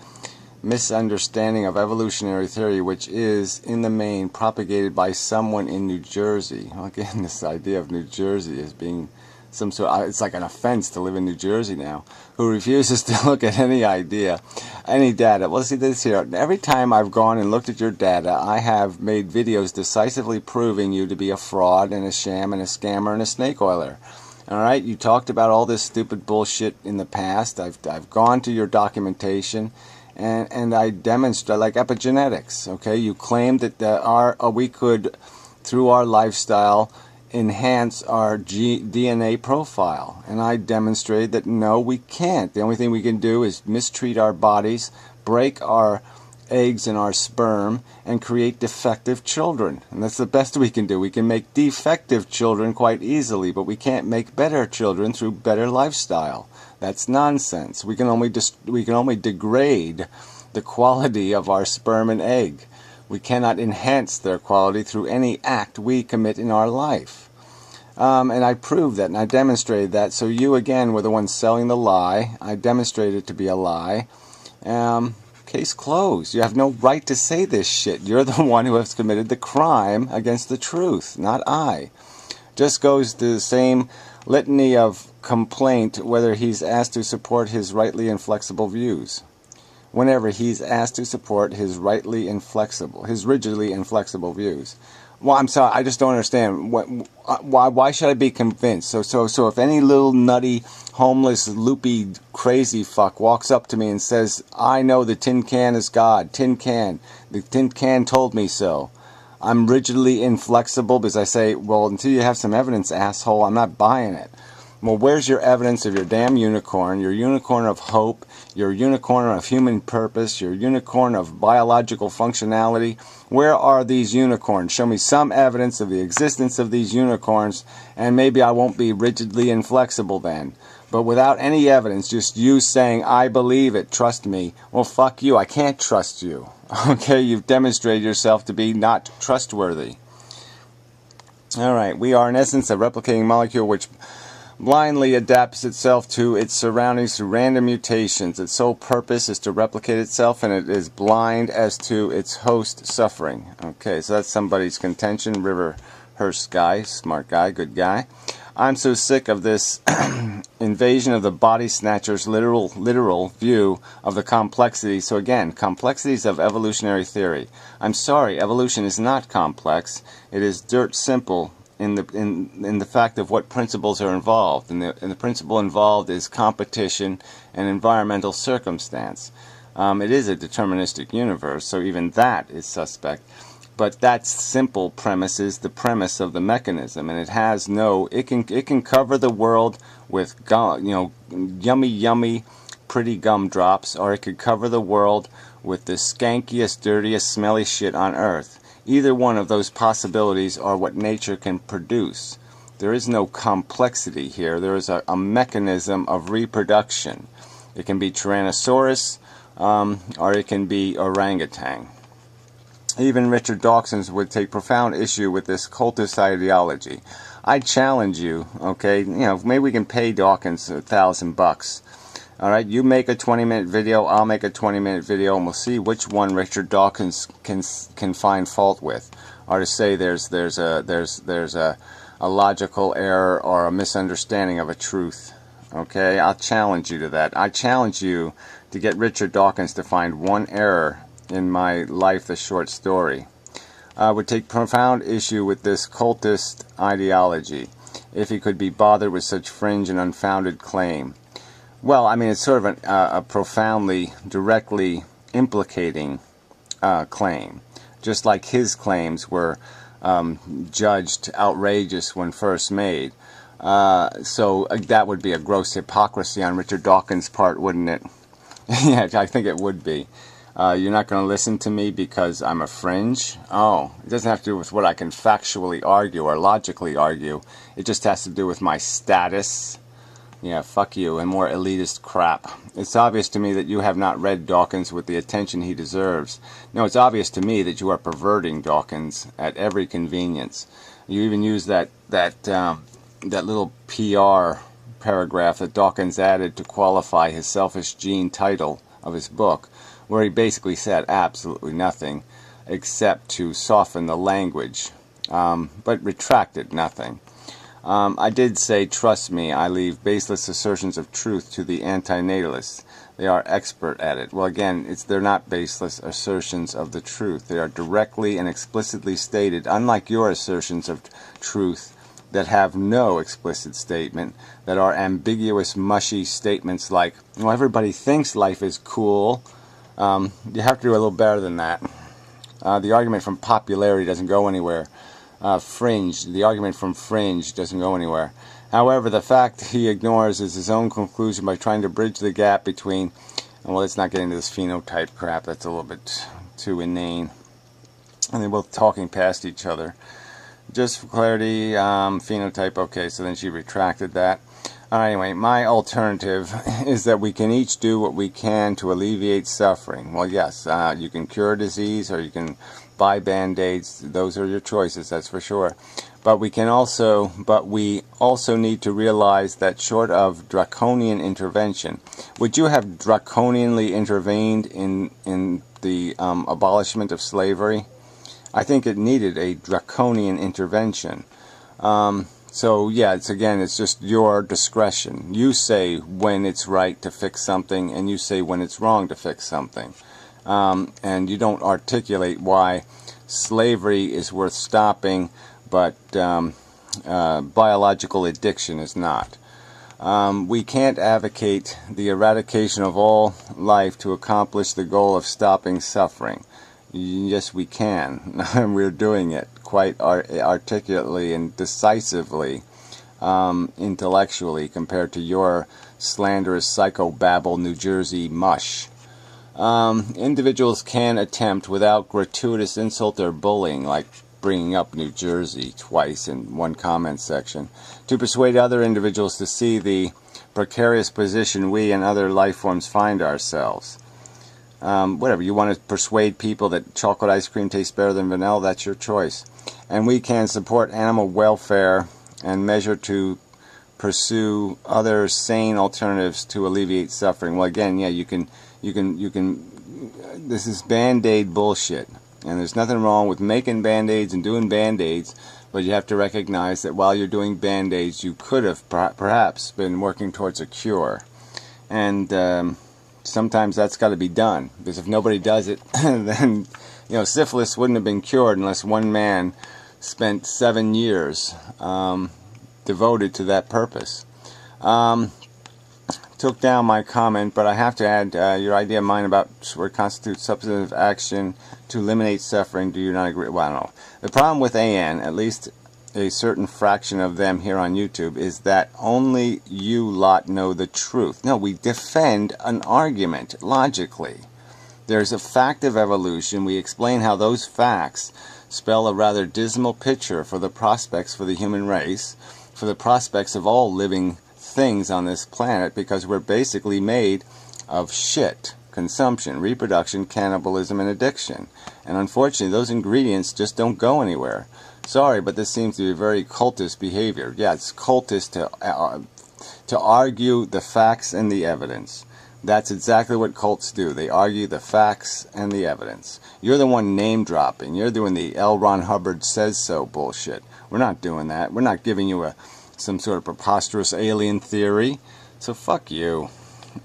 misunderstanding of evolutionary theory, which is, in the main, propagated by someone in New Jersey. Again, this idea of New Jersey as being some sort of, it's like an offense to live in New Jersey now, who refuses to look at any idea, any data. Well, see this here. Every time I've gone and looked at your data, I have made videos decisively proving you to be a fraud and a sham and a scammer and a snake oiler. All right, you talked about all this stupid bullshit in the past. I've gone to your documentation, and I demonstrate, like epigenetics. Okay, you claimed that we could, through our lifestyle, enhance our DNA profile, and I demonstrated that no, we can't. The only thing we can do is mistreat our bodies, break our eggs and our sperm, and create defective children. And that's the best we can do. We can make defective children quite easily, but we can't make better children through better lifestyle. That's nonsense. We can only degrade the quality of our sperm and egg. We cannot enhance their quality through any act we commit in our life. And I proved that, and I demonstrated that. So you, again, were the one selling the lie. I demonstrated it to be a lie. Case closed. You have no right to say this shit. You're the one who has committed the crime against the truth, not I. Just goes to the same litany of complaint whether he's asked to support his rightly inflexible views. Whenever he's asked to support his rigidly inflexible views. Well, I'm sorry, I just don't understand. Why should I be convinced? So if any little nutty, homeless, loopy, crazy fuck walks up to me and says, I know the tin can is God, tin can, the tin can told me so, I'm rigidly inflexible because I say, well, until you have some evidence, asshole, I'm not buying it. Well, where's your evidence of your damn unicorn, your unicorn of hope, your unicorn of human purpose, your unicorn of biological functionality? Where are these unicorns? Show me some evidence of the existence of these unicorns, and maybe I won't be rigidly inflexible then. But without any evidence, just you saying, I believe it, trust me. Well, fuck you, I can't trust you. Okay, you've demonstrated yourself to be not trustworthy. Alright, we are in essence a replicating molecule which blindly adapts itself to its surroundings through random mutations. Its sole purpose is to replicate itself, and it is blind as to its host suffering. Okay, so that's somebody's contention. River Hearst guy, smart guy, good guy. I'm so sick of this invasion of the body snatcher's literal view of the complexity. So again, complexities of evolutionary theory. I'm sorry, evolution is not complex. It is dirt simple in the fact of what principles are involved. And the principle involved is competition and environmental circumstance. It is a deterministic universe, so even that is suspect. But that simple premise is the premise of the mechanism, and it has no. It can cover the world with yummy, pretty gumdrops, or it could cover the world with the skankiest, dirtiest, smelly shit on earth. Either one of those possibilities are what nature can produce. There is no complexity here. There is a mechanism of reproduction. It can be Tyrannosaurus, or it can be orangutan. Even Richard Dawkins would take profound issue with this cultist ideology. I challenge you, okay, maybe we can pay Dawkins $1,000. Alright, you make a 20-minute video, I'll make a 20-minute video, and we'll see which one Richard Dawkins can find fault with. Or to say there's a logical error or a misunderstanding of a truth. Okay, I'll challenge you to that. I challenge you to get Richard Dawkins to find one error in my life, the short story. Would take profound issue with this cultist ideology, if he could be bothered with such fringe and unfounded claim. Well, I mean, it's sort of a profoundly, directly implicating claim, just like his claims were judged outrageous when first made. So that would be a gross hypocrisy on Richard Dawkins' part, wouldn't it? Yeah, I think it would be. You're not going to listen to me because I'm a fringe? Oh, it doesn't have to do with what I can factually argue or logically argue. It just has to do with my status. Yeah, fuck you, and more elitist crap. It's obvious to me that you have not read Dawkins with the attention he deserves. No, it's obvious to me that you are perverting Dawkins at every convenience. You even use that little PR paragraph that Dawkins added to qualify his selfish gene title of his book, where he basically said absolutely nothing except to soften the language, but retracted nothing. I did say, trust me, I leave baseless assertions of truth to the antinatalists. They are expert at it. Well, again, they're not baseless assertions of the truth. They are directly and explicitly stated, unlike your assertions of truth that have no explicit statement, that are ambiguous, mushy statements like, well, everybody thinks life is cool. You have to do a little better than that. The argument from popularity doesn't go anywhere. The argument from fringe doesn't go anywhere. However, the fact he ignores is his own conclusion by trying to bridge the gap between, well, let's not get into this phenotype crap, that's a little bit too inane. And they're both talking past each other. Just for clarity, phenotype, okay, so then she retracted that. Anyway, my alternative is that we can each do what we can to alleviate suffering. Well, yes, you can cure disease or you can buy Band-Aids. Those are your choices, that's for sure. But we also need to realize that short of draconian intervention, would you have draconianly intervened in the abolishment of slavery? I think it needed a draconian intervention. So yeah, it's just your discretion. You say when it's right to fix something, and you say when it's wrong to fix something. And you don't articulate why slavery is worth stopping, but biological addiction is not. We can't advocate the eradication of all life to accomplish the goal of stopping suffering. Yes, we can. We're doing it quite articulately and decisively. intellectually compared to your slanderous psychobabble New Jersey mush. Individuals can attempt, without gratuitous insult or bullying, like bringing up New Jersey twice in one comment section, to persuade other individuals to see the precarious position we and other life forms find ourselves. Whatever, you want to persuade people that chocolate ice cream tastes better than vanilla, that's your choice. And we can support animal welfare and measure to pursue other sane alternatives to alleviate suffering. Well, again, yeah, you can, this is Band-Aid bullshit. And there's nothing wrong with making Band-Aids and doing Band-Aids, but you have to recognize that while you're doing Band-Aids, you could have perhaps been working towards a cure. And sometimes that's got to be done, because if nobody does it, then, syphilis wouldn't have been cured unless one man spent 7 years devoted to that purpose. Took down my comment, but I have to add your idea of mine about what constitutes substantive action to eliminate suffering. Do you not agree? Well, I don't know. The problem with AN, at least a certain fraction of them here on YouTube, is that only you lot know the truth. No, we defend an argument logically. There's a fact of evolution. We explain how those facts spell a rather dismal picture for the prospects for the human race, for the prospects of all living things on this planet, because we're basically made of shit: consumption, reproduction, cannibalism, and addiction. And unfortunately, those ingredients just don't go anywhere. Sorry, but this seems to be very cultist behavior. Yeah, it's cultist to argue the facts and the evidence. That's exactly what cults do. They argue the facts and the evidence. You're the one name dropping. You're doing the L. Ron Hubbard says so bullshit. We're not doing that. We're not giving you some sort of preposterous alien theory. So fuck you.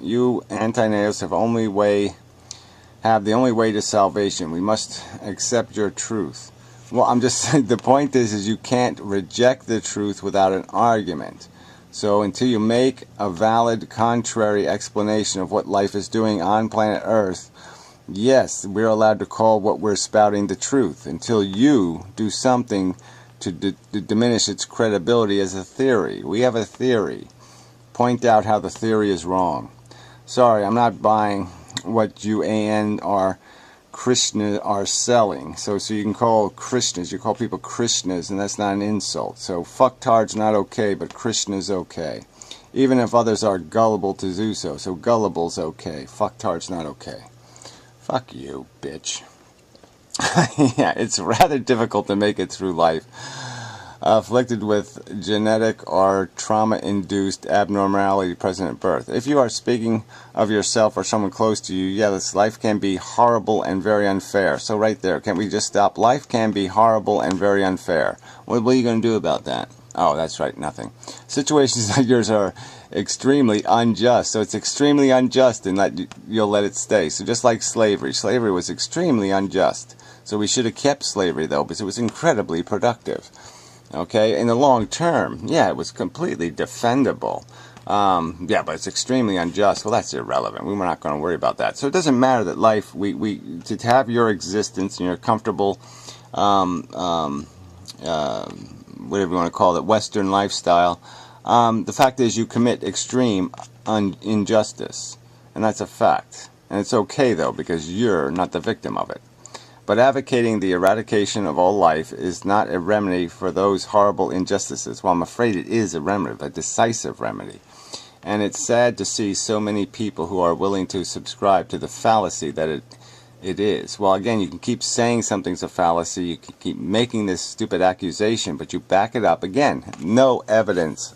You anti-nihilists have the only way to salvation. We must accept your truth. Well, I'm just the point is you can't reject the truth without an argument. So until you make a valid contrary explanation of what life is doing on planet Earth, yes, we're allowed to call what we're spouting the truth, until you do something to diminish its credibility as a theory. We have a theory. Point out how the theory is wrong. Sorry, I'm not buying what you and our Krishna are selling. So you can call Krishnas, you call people Krishnas, and that's not an insult. So fucktard's not okay, but Krishna's okay. Even if others are gullible to do so. So gullible's okay. Fucktard's not okay. Fuck you, bitch. Yeah, it's rather difficult to make it through life. Afflicted with genetic or trauma-induced abnormality present at birth. If you are speaking of yourself or someone close to you, yeah, this life can be horrible and very unfair. So right there, can't we just stop? Life can be horrible and very unfair. What are you going to do about that? Oh, that's right, nothing. Situations like yours are extremely unjust. So it's extremely unjust, and you'll let it stay. So just like slavery. Slavery was extremely unjust. So we should have kept slavery, though, because it was incredibly productive. Okay, in the long term, yeah, it was completely defendable. Yeah, but it's extremely unjust. Well, that's irrelevant. We're not going to worry about that. So it doesn't matter that life, to have your existence and your comfortable, whatever you want to call it, Western lifestyle, the fact is you commit extreme injustice. And that's a fact. And it's okay, though, because you're not the victim of it. But advocating the eradication of all life is not a remedy for those horrible injustices. Well, I'm afraid it is a remedy, a decisive remedy. And it's sad to see so many people who are willing to subscribe to the fallacy that it is. Well, again, you can keep saying something's a fallacy, you can keep making this stupid accusation, but you back it up. Again, no evidence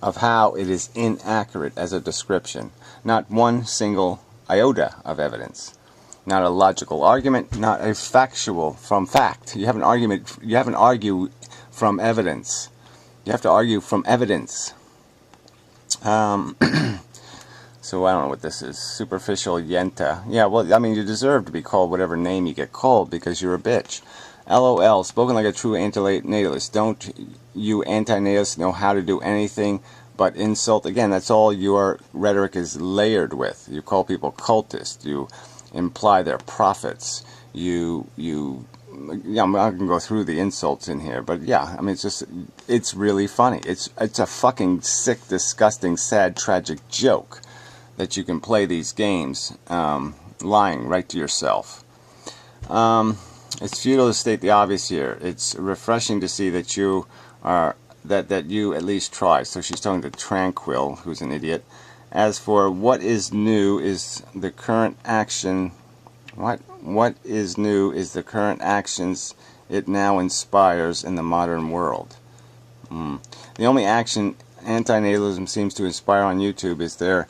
of how it is inaccurate as a description. Not one single iota of evidence. Not a logical argument, not a factual from fact. You have an argument, you haven't argued from evidence. You have to argue from evidence. So I don't know what this is. Superficial yenta. Yeah, well, I mean, you deserve to be called whatever name you get called because you're a bitch. LOL, spoken like a true anti-natalist. Don't you anti-natalists know how to do anything but insult? Again, that's all your rhetoric is layered with. You call people cultists. You imply they're prophets. You yeah, I'm not gonna go through the insults in here, but yeah, I mean, it's really funny. It's a fucking sick, disgusting, sad, tragic joke that you can play these games, lying right to yourself. It's futile to state the obvious here. It's refreshing to see that you are that you at least try. So she's talking to Tranquil, who's an idiot. As for what is new is the current action. What is new is the current actions it now inspires in the modern world. The only action antinatalism seems to inspire on YouTube is their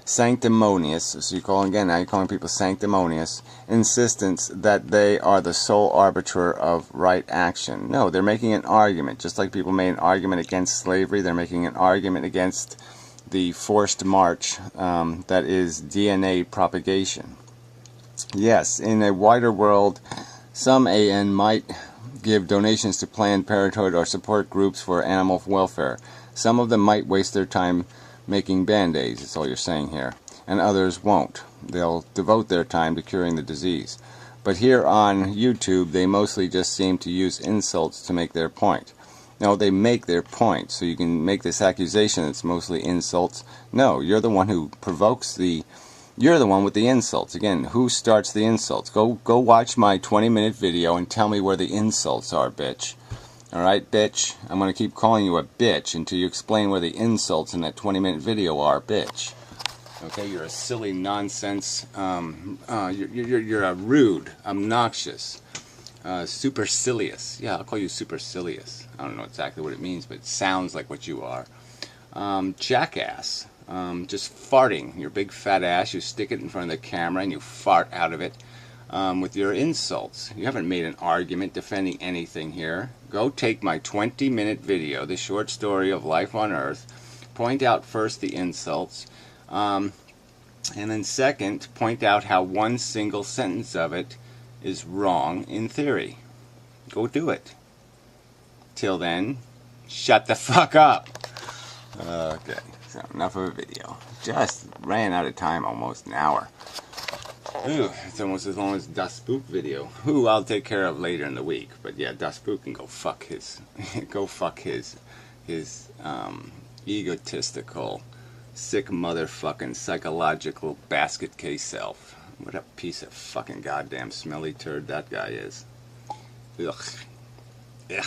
sanctimonious, so you call again, now you're calling people sanctimonious, insistence that they are the sole arbiter of right action. No, they're making an argument, just like people made an argument against slavery, they're making an argument against the forced march that is DNA propagation. Yes, in a wider world, some AN might give donations to Planned Parenthood or support groups for animal welfare. Some of them might waste their time making band-aids, that's all you're saying here, and others won't. They'll devote their time to curing the disease. But here on YouTube, they mostly just seem to use insults to make their point. No, they make their point, so you can make this accusation that's mostly insults. No, you're the one who provokes the... You're the one with the insults. Again, who starts the insults? Go watch my 20-minute video and tell me where the insults are, bitch. Alright, bitch? I'm going to keep calling you a bitch until you explain where the insults in that 20-minute video are, bitch. Okay, you're a silly nonsense. You're a rude, obnoxious, supercilious. Yeah, I'll call you supercilious. I don't know exactly what it means, but it sounds like what you are. Jackass. Just farting. Your big fat ass, you stick it in front of the camera and you fart out of it with your insults. You haven't made an argument defending anything here. Go take my 20-minute video, the short story of life on Earth. Point out first the insults, and then second, point out how one single sentence of it is wrong in theory. Go do it. Till then, shut the fuck up. Okay. So enough of a video. Just ran out of time, almost an hour. Ooh, it's almost as long as Das Spook video, who I'll take care of later in the week. But yeah, Das Spook can go fuck his, egotistical, sick motherfucking psychological basket case self. What a piece of fucking goddamn smelly turd that guy is. Ugh. Ugh.